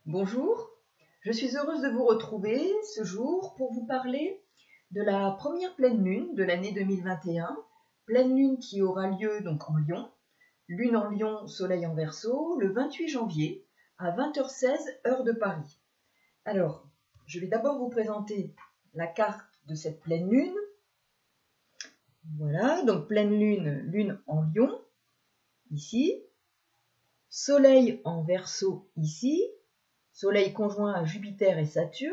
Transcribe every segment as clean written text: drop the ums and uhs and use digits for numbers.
Bonjour, je suis heureuse de vous retrouver ce jour pour vous parler de la première pleine lune de l'année 2021, pleine lune qui aura lieu donc en Lion, lune en Lion, soleil en Verseau, le 28 janvier à 20h16 heure de Paris. Alors, je vais d'abord vous présenter la carte de cette pleine lune. Voilà, donc pleine lune, lune en Lion, ici, soleil en Verseau, ici, soleil conjoint à Jupiter et Saturne,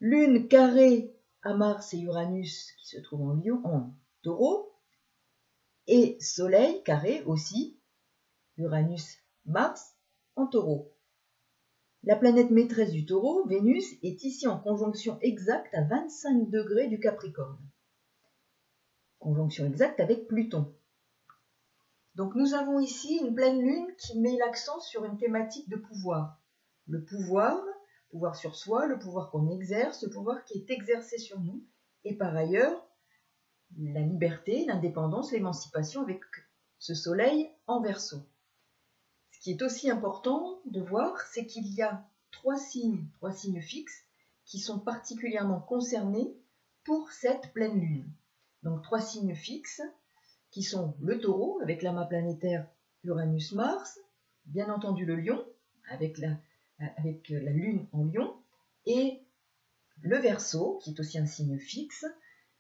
lune carrée à Mars et Uranus qui se trouve en Lion, en Taureau, et soleil carré aussi, Uranus, Mars, en Taureau. La planète maîtresse du Taureau, Vénus, est ici en conjonction exacte à 25 degrés du Capricorne. Conjonction exacte avec Pluton. Donc nous avons ici une pleine lune qui met l'accent sur une thématique de pouvoir. Le pouvoir sur soi, le pouvoir qu'on exerce, le pouvoir qui est exercé sur nous, et par ailleurs, la liberté, l'indépendance, l'émancipation avec ce soleil en Verseau. Ce qui est aussi important de voir, c'est qu'il y a trois signes fixes, qui sont particulièrement concernés pour cette pleine lune. Donc 3 signes fixes, qui sont le Taureau, avec l'amas planétaire Uranus-Mars, bien entendu le Lion, avec la lune en Lion, et le Verseau, qui est aussi un signe fixe,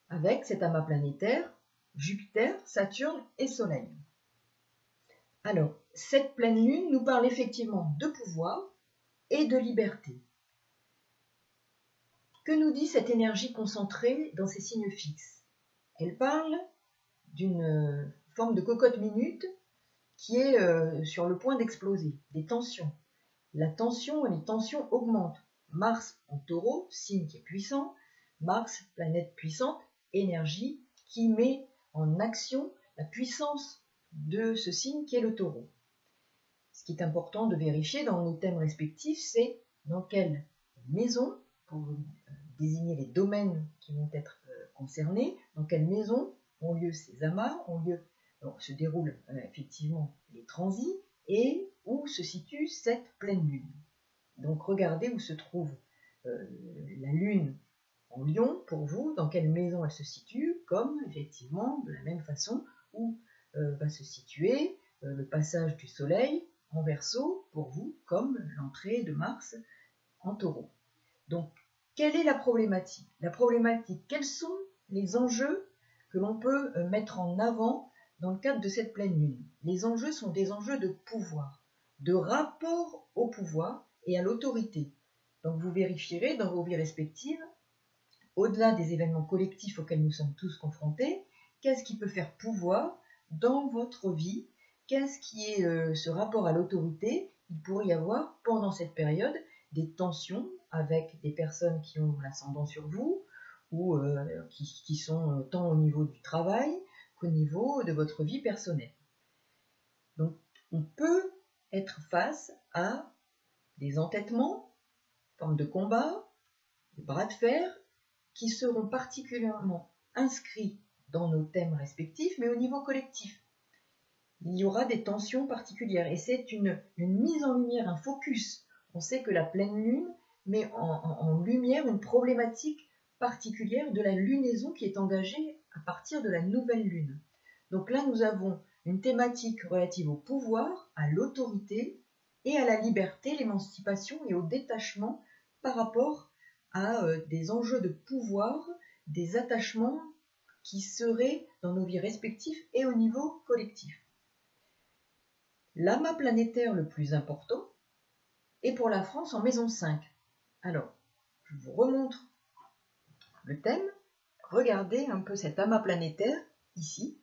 avec cet amas planétaire Jupiter, Saturne et Soleil. Alors, cette pleine lune nous parle effectivement de pouvoir et de liberté. Que nous dit cette énergie concentrée dans ces signes fixes? Elle parle d'une forme de cocotte minute qui est sur le point d'exploser, des tensions. Les tensions augmentent. Mars en Taureau, signe qui est puissant, Mars, planète puissante, énergie qui met en action la puissance de ce signe qui est le Taureau. Ce qui est important de vérifier dans nos thèmes respectifs, c'est dans quelle maison, pour désigner les domaines qui vont être concernés, dans quelle maison ont lieu ces amas, se déroulent effectivement les transits, et où se situe cette pleine lune. Donc regardez où se trouve la lune en Lion pour vous, dans quelle maison elle se situe, comme effectivement de la même façon où va se situer le passage du soleil en Verseau pour vous, comme l'entrée de Mars en Taureau. Donc quelle est la problématique? Quels sont les enjeux que l'on peut mettre en avant dans le cadre de cette pleine lune? Les enjeux sont des enjeux de pouvoir, de rapport au pouvoir et à l'autorité. Donc vous vérifierez dans vos vies respectives, au-delà des événements collectifs auxquels nous sommes tous confrontés, qu'est-ce qui peut faire pouvoir dans votre vie? Qu'est-ce qui est ce rapport à l'autorité? Il pourrait y avoir pendant cette période des tensions avec des personnes qui ont l'ascendant sur vous, ou qui sont tant au niveau du travail qu'au niveau de votre vie personnelle. Donc, on peut être face à des entêtements, formes de combat, des bras de fer, qui seront particulièrement inscrits dans nos thèmes respectifs, mais au niveau collectif. Il y aura des tensions particulières, et c'est une mise en lumière, un focus. On sait que la pleine lune met en lumière une problématique particulière de la lunaison qui est engagée à partir de la nouvelle lune. Donc là, nous avons une thématique relative au pouvoir, à l'autorité et à la liberté, l'émancipation et au détachement par rapport à des enjeux de pouvoir, des attachements qui seraient dans nos vies respectives et au niveau collectif. L'amas planétaire le plus important est pour la France en maison 5. Alors, je vous remontre le thème. Regardez un peu cet amas planétaire ici.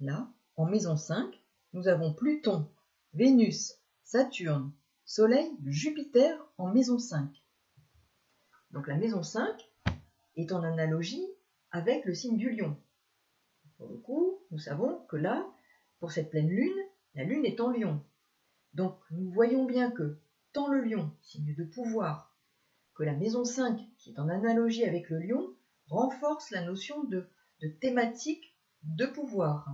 Là, en maison 5, nous avons Pluton, Vénus, Saturne, Soleil, Jupiter en maison 5. Donc la maison 5 est en analogie avec le signe du Lion. Pour le coup, nous savons que là, pour cette pleine lune, la lune est en Lion. Donc nous voyons bien que tant le Lion, signe de pouvoir, que la maison 5, qui est en analogie avec le Lion, renforce la notion de thématique de pouvoir.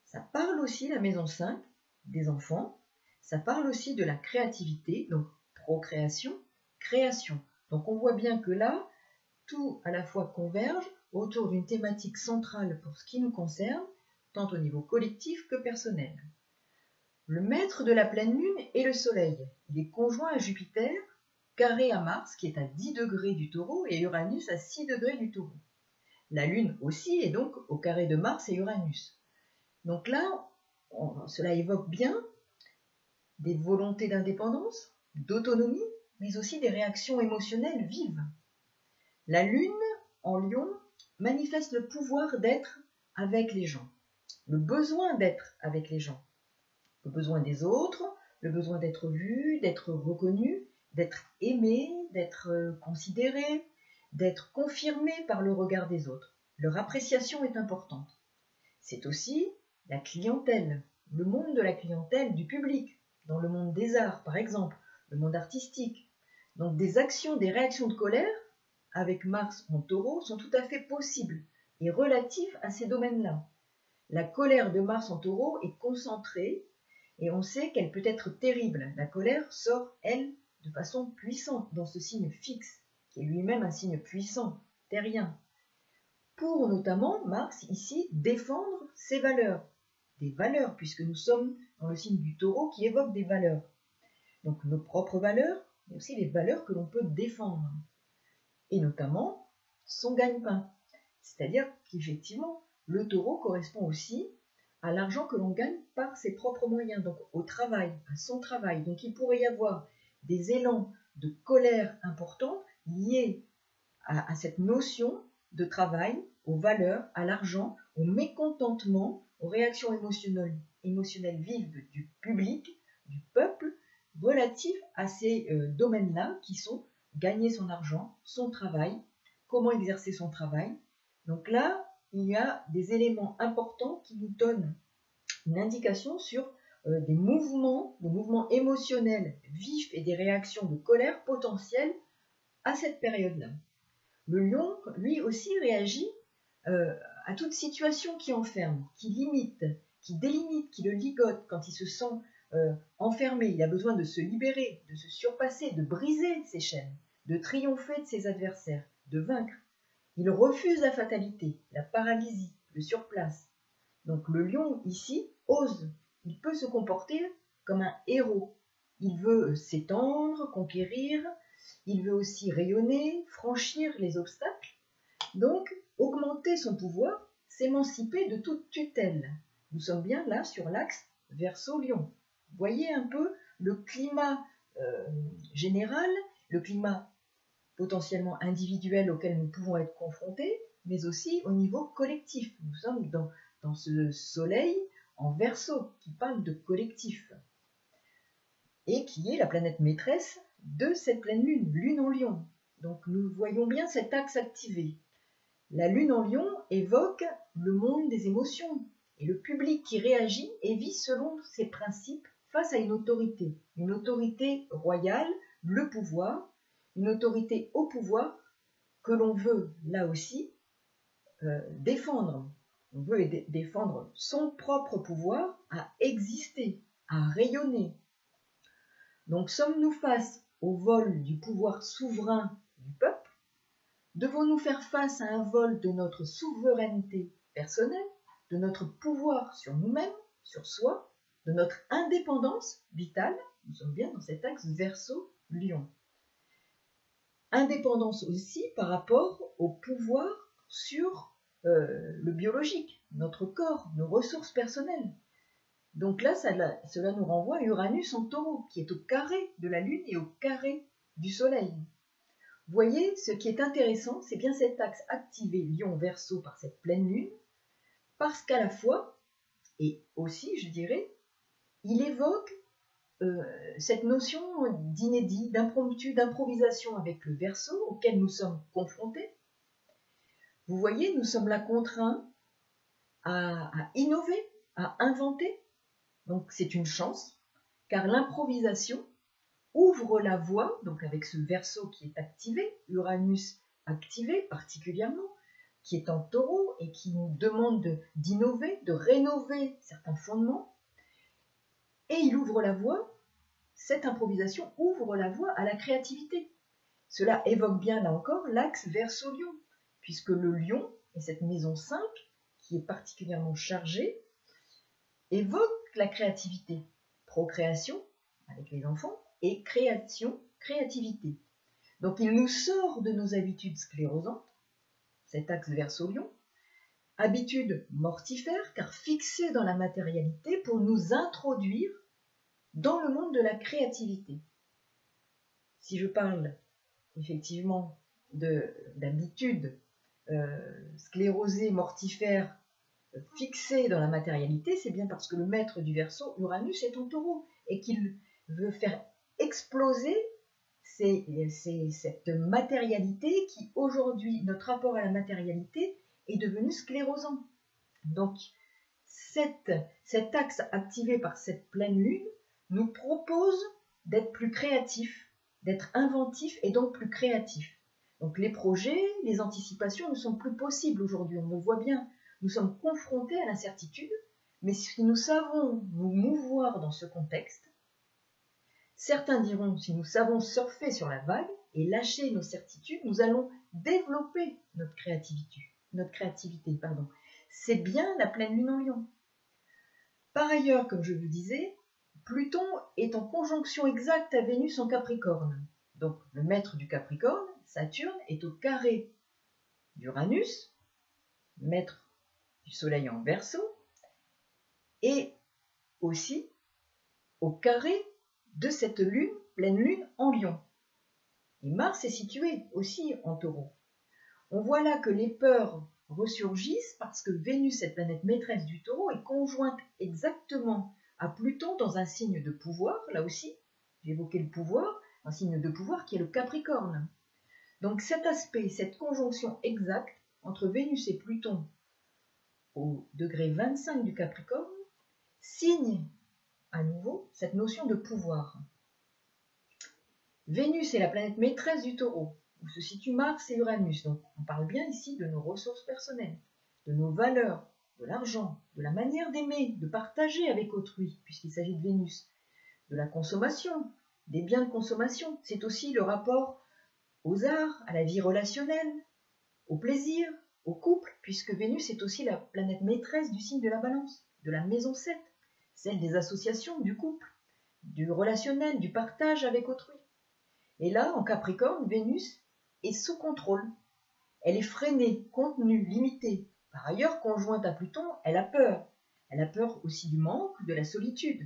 Ça parle aussi, la maison 5, des enfants, Ça parle aussi de la créativité, donc procréation, création. Donc on voit bien que là, tout à la fois converge autour d'une thématique centrale pour ce qui nous concerne, tant au niveau collectif que personnel. Le maître de la pleine lune est le Soleil. Il est conjoint à Jupiter, carré à Mars, qui est à 10 degrés du Taureau, et Uranus à 6 degrés du Taureau. La Lune aussi est donc au carré de Mars et Uranus. Donc là, cela évoque bien des volontés d'indépendance, d'autonomie, mais aussi des réactions émotionnelles vives. La Lune, en Lion, manifeste le pouvoir d'être avec les gens, le besoin d'être avec les gens, le besoin des autres, le besoin d'être vu, d'être reconnu, d'être aimé, d'être considéré, d'être confirmé par le regard des autres. Leur appréciation est importante. C'est aussi la clientèle, le monde de la clientèle, du public, dans le monde des arts par exemple, le monde artistique. Donc des actions, des réactions de colère avec Mars en Taureau sont tout à fait possibles et relatives à ces domaines-là. La colère de Mars en Taureau est concentrée et on sait qu'elle peut être terrible. La colère sort, elle, de façon puissante dans ce signe fixe, qui est lui-même un signe puissant, terrien, pour notamment, Mars, ici, défendre ses valeurs. Des valeurs, puisque nous sommes dans le signe du Taureau qui évoque des valeurs. Donc nos propres valeurs, mais aussi les valeurs que l'on peut défendre. Et notamment son gagne-pain. C'est-à-dire qu'effectivement, le Taureau correspond aussi à l'argent que l'on gagne par ses propres moyens, donc au travail, à son travail. Donc il pourrait y avoir des élans de colère importants liés à cette notion de travail, aux valeurs, à l'argent, au mécontentement, aux réactions émotionnelles vives du public, du peuple, relatives à ces domaines-là qui sont gagner son argent, son travail, comment exercer son travail. Donc là, il y a des éléments importants qui nous donnent une indication sur des mouvements émotionnels vifs et des réactions de colère potentielles à cette période-là. Le lion, lui aussi, réagit à toute situation qui enferme, qui limite, qui délimite, qui le ligote quand il se sent enfermé. Il a besoin de se libérer, de se surpasser, de briser ses chaînes, de triompher de ses adversaires, de vaincre. Il refuse la fatalité, la paralysie, le surplace. Donc le lion, ici, ose. Il peut se comporter comme un héros. Il veut s'étendre, conquérir. Il veut aussi rayonner, franchir les obstacles. Donc, augmenter son pouvoir, s'émanciper de toute tutelle. Nous sommes bien là sur l'axe Verseau-Lion. Voyez un peu le climat général, le climat potentiellement individuel auquel nous pouvons être confrontés, mais aussi au niveau collectif. Nous sommes dans ce soleil en Verseau qui parle de collectif et qui est la planète maîtresse de cette pleine lune, lune en lion. Donc nous voyons bien cet axe activé. La lune en lion évoque le monde des émotions et le public qui réagit et vit selon ses principes face à une autorité royale, le pouvoir, une autorité au pouvoir que l'on veut là aussi défendre. On veut défendre son propre pouvoir à exister, à rayonner. Donc sommes-nous face au vol du pouvoir souverain du peuple? Devons-nous faire face à un vol de notre souveraineté personnelle, de notre pouvoir sur nous-mêmes, sur soi, de notre indépendance vitale? Nous sommes bien dans cet axe Verseau-Lion. Indépendance aussi par rapport au pouvoir sur le biologique, notre corps, nos ressources personnelles. Donc là, cela nous renvoie à Uranus en Taureau, qui est au carré de la Lune et au carré du Soleil. Vous voyez, ce qui est intéressant, c'est bien cet axe activé Lion-Verseau par cette pleine Lune, parce qu'à la fois, et aussi, je dirais, il évoque cette notion d'inédit, d'impromptu, d'improvisation avec le Verseau auquel nous sommes confrontés. Vous voyez, nous sommes là contraints à innover, à inventer. Donc c'est une chance, car l'improvisation ouvre la voie, donc avec ce Verseau qui est activé, Uranus activé particulièrement, qui est en Taureau et qui nous demande d'innover, de rénover certains fondements, et il ouvre la voie cette improvisation ouvre la voie à la créativité. Cela évoque bien, là encore, l'axe Verseau-Lion, puisque le lion et cette maison 5, qui est particulièrement chargée, évoque la créativité, procréation avec les enfants et création, créativité. Donc il nous sort de nos habitudes sclérosantes, cet axe Verseau-Lion, habitude mortifère car fixée dans la matérialité pour nous introduire dans le monde de la créativité. Si je parle effectivement d'habitude sclérosée, mortifère, fixée dans la matérialité, c'est bien parce que le maître du Verseau, Uranus, est en Taureau et qu'il veut faire exploser cette matérialité qui, aujourd'hui, notre rapport à la matérialité est devenu sclérosant. Donc, cet axe activé par cette pleine lune nous propose d'être plus créatifs, d'être inventifs et donc plus créatifs. Donc les projets, les anticipations ne sont plus possibles aujourd'hui, on le voit bien. Nous sommes confrontés à l'incertitude, mais si nous savons nous mouvoir dans ce contexte, certains diront, si nous savons surfer sur la vague et lâcher nos certitudes, nous allons développer notre créativité. C'est bien la pleine lune en Lion. Par ailleurs, comme je vous disais, Pluton est en conjonction exacte à Vénus en Capricorne. Donc le maître du Capricorne, Saturne, est au carré d'Uranus, maître du Soleil en Verseau, et aussi au carré de cette lune, pleine lune en Lion. Et Mars est situé aussi en Taureau. On voit là que les peurs ressurgissent parce que Vénus, cette planète maîtresse du Taureau, est conjointe exactement à Pluton dans un signe de pouvoir, là aussi, j'évoquais le pouvoir, un signe de pouvoir qui est le Capricorne. Donc cet aspect, cette conjonction exacte entre Vénus et Pluton au degré 25 du Capricorne, signe à nouveau cette notion de pouvoir. Vénus est la planète maîtresse du Taureau, où se situent Mars et Uranus. Donc on parle bien ici de nos ressources personnelles, de nos valeurs, de l'argent, de la manière d'aimer, de partager avec autrui, puisqu'il s'agit de Vénus, de la consommation, des biens de consommation. C'est aussi le rapport aux arts, à la vie relationnelle, au plaisir, au couple, puisque Vénus est aussi la planète maîtresse du signe de la Balance, de la maison 7, celle des associations, du couple, du relationnel, du partage avec autrui. Et là, en Capricorne, Vénus est sous contrôle. Elle est freinée, contenue, limitée. Par ailleurs, conjointe à Pluton, elle a peur. Elle a peur aussi du manque, de la solitude.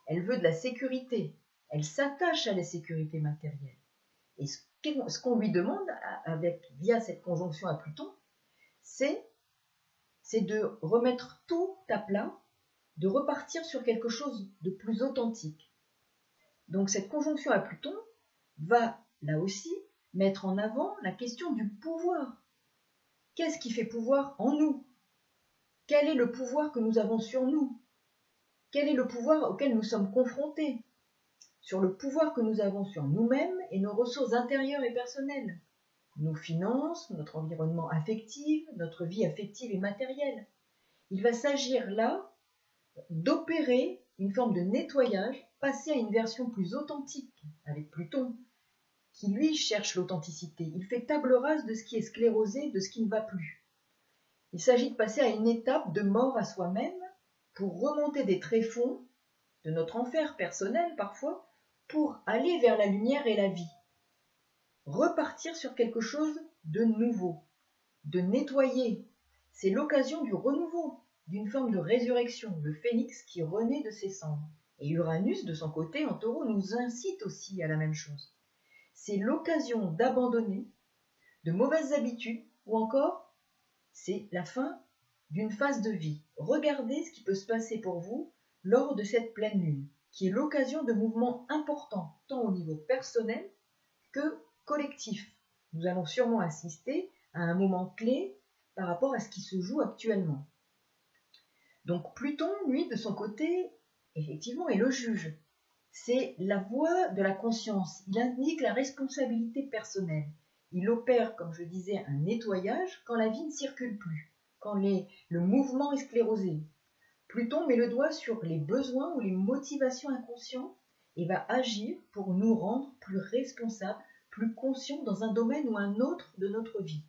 Elle veut de la sécurité. Elle s'attache à la sécurité matérielle. Et ce qu'on lui demande via cette conjonction à Pluton, c'est de remettre tout à plat, de repartir sur quelque chose de plus authentique. Donc cette conjonction à Pluton va, là aussi, mettre en avant la question du pouvoir. Qu'est-ce qui fait pouvoir en nous? Quel est le pouvoir que nous avons sur nous? Quel est le pouvoir auquel nous sommes confrontés? Sur le pouvoir que nous avons sur nous-mêmes et nos ressources intérieures et personnelles, nos finances, notre environnement affectif, notre vie affective et matérielle. Il va s'agir là d'opérer une forme de nettoyage, passer à une version plus authentique avec Pluton, qui lui cherche l'authenticité. Il fait table rase de ce qui est sclérosé, de ce qui ne va plus. Il s'agit de passer à une étape de mort à soi-même pour remonter des tréfonds de notre enfer personnel parfois, pour aller vers la lumière et la vie. Repartir sur quelque chose de nouveau, de nettoyer. C'est l'occasion du renouveau, d'une forme de résurrection, le phénix qui renaît de ses cendres. Et Uranus, de son côté, en Taureau, nous incite aussi à la même chose. C'est l'occasion d'abandonner de mauvaises habitudes ou encore c'est la fin d'une phase de vie. Regardez ce qui peut se passer pour vous lors de cette pleine lune, qui est l'occasion de mouvements importants, tant au niveau personnel que collectif. Nous allons sûrement assister à un moment clé par rapport à ce qui se joue actuellement. Donc Pluton, lui, de son côté, effectivement, est le juge. C'est la voie de la conscience. Il indique la responsabilité personnelle. Il opère, comme je disais, un nettoyage quand la vie ne circule plus, quand le mouvement est sclérosé. Pluton met le doigt sur les besoins ou les motivations inconscientes et va agir pour nous rendre plus responsables, plus conscients dans un domaine ou un autre de notre vie.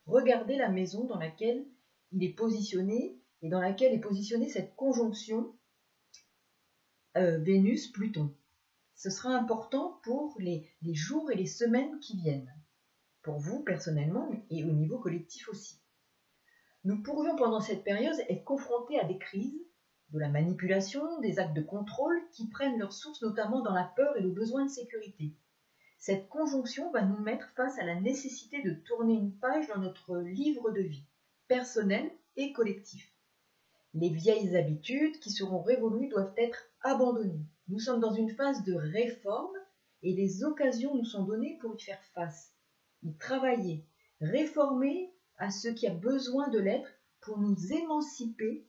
Regardez la maison dans laquelle il est positionné et dans laquelle est positionnée cette conjonction Vénus-Pluton. Ce sera important pour les jours et les semaines qui viennent, pour vous personnellement et au niveau collectif aussi. Nous pourrions pendant cette période être confrontés à des crises, de la manipulation, des actes de contrôle qui prennent leur source notamment dans la peur et le besoin de sécurité. Cette conjonction va nous mettre face à la nécessité de tourner une page dans notre livre de vie, personnel et collectif. Les vieilles habitudes qui seront révolues doivent être abandonnées. Nous sommes dans une phase de réforme et les occasions nous sont données pour y faire face, y travailler, réformer à ce qui a besoin de l'être pour nous émanciper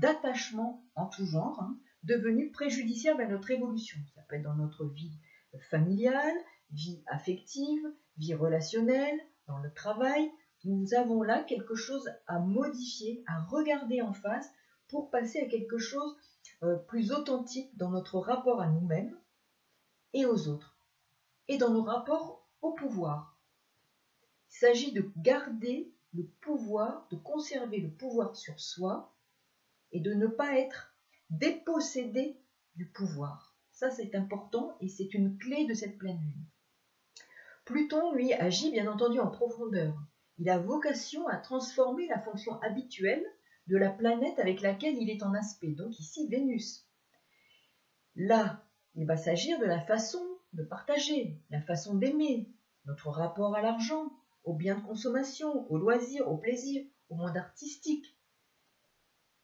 d'attachements en tout genre, devenus préjudiciables à notre évolution. Ça peut être dans notre vie familiale, vie affective, vie relationnelle, dans le travail. Nous avons là quelque chose à modifier, à regarder en face pour passer à quelque chose plus authentique dans notre rapport à nous-mêmes et aux autres, et dans nos rapports au pouvoir. Il s'agit de garder le pouvoir, de conserver le pouvoir sur soi et de ne pas être dépossédé du pouvoir. Ça, c'est important et c'est une clé de cette pleine lune. Pluton, lui, agit bien entendu en profondeur. Il a vocation à transformer la fonction habituelle de la planète avec laquelle il est en aspect, donc ici Vénus. Là, il va s'agir de la façon de partager, la façon d'aimer, notre rapport à l'argent, aux biens de consommation, aux loisirs, au plaisir, au monde artistique.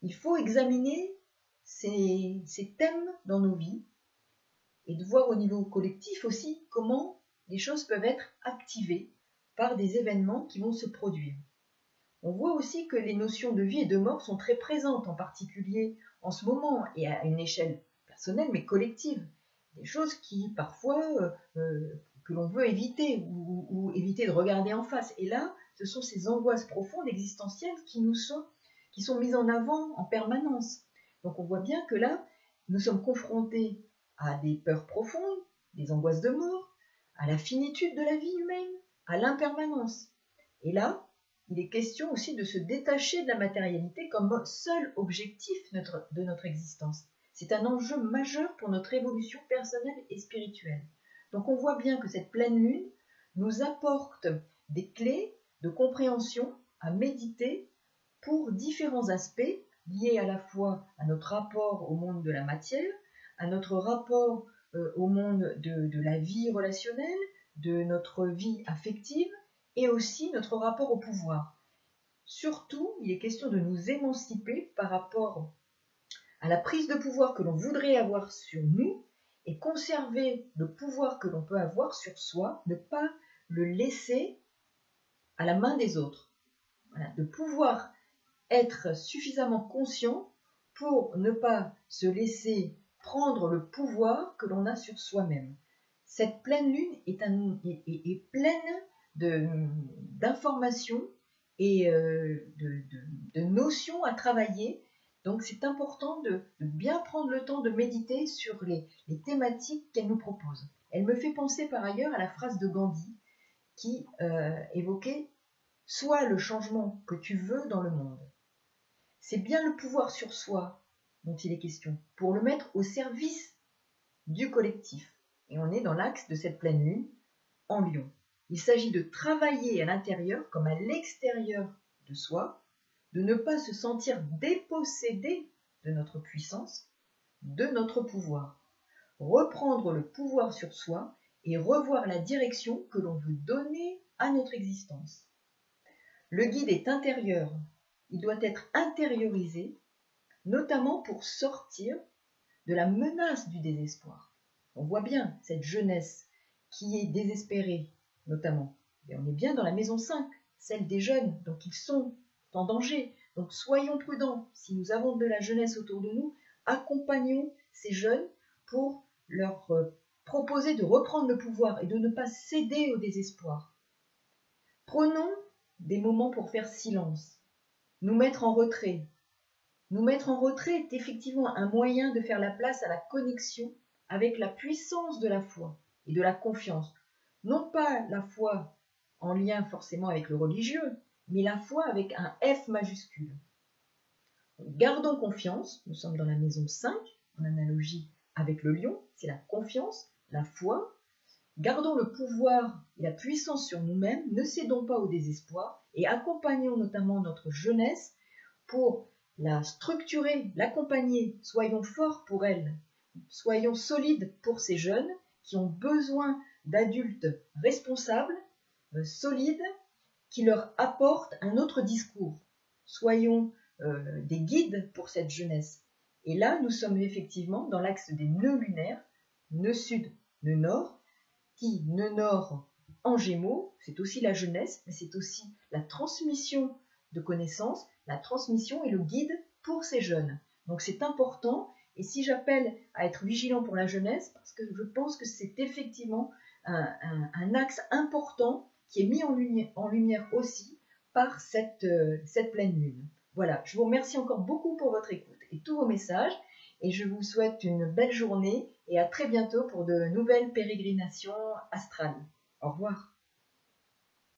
Il faut examiner ces thèmes dans nos vies et de voir au niveau collectif aussi comment les choses peuvent être activées par des événements qui vont se produire. On voit aussi que les notions de vie et de mort sont très présentes, en particulier en ce moment et à une échelle personnelle mais collective. Des choses qui parfois que l'on veut éviter ou éviter de regarder en face. Et là, ce sont ces angoisses profondes existentielles qui sont mises en avant en permanence. Donc on voit bien que là, nous sommes confrontés à des peurs profondes, des angoisses de mort, à la finitude de la vie humaine, à l'impermanence. Et là, il est question aussi de se détacher de la matérialité comme seul objectif de notre existence. C'est un enjeu majeur pour notre évolution personnelle et spirituelle. Donc on voit bien que cette pleine lune nous apporte des clés de compréhension à méditer pour différents aspects liés à la fois à notre rapport au monde de la matière, à notre rapport au monde de la vie relationnelle, de notre vie affective et aussi notre rapport au pouvoir. Surtout, il est question de nous émanciper par rapport à la prise de pouvoir que l'on voudrait avoir sur nous et conserver le pouvoir que l'on peut avoir sur soi, ne pas le laisser à la main des autres. Voilà, de pouvoir être suffisamment conscient pour ne pas se laisser prendre le pouvoir que l'on a sur soi-même. Cette pleine lune est pleine d'informations et de notions à travailler. Donc c'est important de bien prendre le temps de méditer sur les thématiques qu'elle nous propose. Elle me fait penser par ailleurs à la phrase de Gandhi qui évoquait « Sois le changement que tu veux dans le monde ». C'est bien le pouvoir sur soi dont il est question, pour le mettre au service du collectif. Et on est dans l'axe de cette pleine lune en Lion. Il s'agit de travailler à l'intérieur comme à l'extérieur de soi, de ne pas se sentir dépossédé de notre puissance, de notre pouvoir. Reprendre le pouvoir sur soi et revoir la direction que l'on veut donner à notre existence. Le guide est intérieur, il doit être intériorisé, notamment pour sortir de la menace du désespoir. On voit bien cette jeunesse qui est désespérée, notamment. Et on est bien dans la maison 5, celle des jeunes, donc ils sont en danger. Donc soyons prudents, si nous avons de la jeunesse autour de nous, accompagnons ces jeunes pour leur proposer de reprendre le pouvoir et de ne pas céder au désespoir. Prenons des moments pour faire silence, nous mettre en retrait. Nous mettre en retrait est effectivement un moyen de faire la place à la connexion avec la puissance de la foi et de la confiance. Non pas la foi en lien forcément avec le religieux, mais la foi avec un F majuscule. Gardons confiance, nous sommes dans la maison 5, en analogie avec le lion, c'est la confiance, la foi. Gardons le pouvoir et la puissance sur nous-mêmes, ne cédons pas au désespoir et accompagnons notamment notre jeunesse pour la structurer, l'accompagner. Soyons forts pour elle, soyons solides pour ces jeunes qui ont besoin d'adultes responsables, solides, qui leur apportent un autre discours. Soyons des guides pour cette jeunesse. Et là, nous sommes effectivement dans l'axe des nœuds lunaires, nœud sud, nœud nord, qui, nœud nord en Gémeaux, c'est aussi la jeunesse, mais c'est aussi la transmission de connaissances, la transmission et le guide pour ces jeunes. Donc c'est important, et si j'appelle à être vigilant pour la jeunesse, parce que je pense que c'est effectivement un axe important qui est mis en lumière aussi par cette pleine lune. Voilà, je vous remercie encore beaucoup pour votre écoute et tous vos messages, et je vous souhaite une belle journée et à très bientôt pour de nouvelles pérégrinations astrales. Au revoir.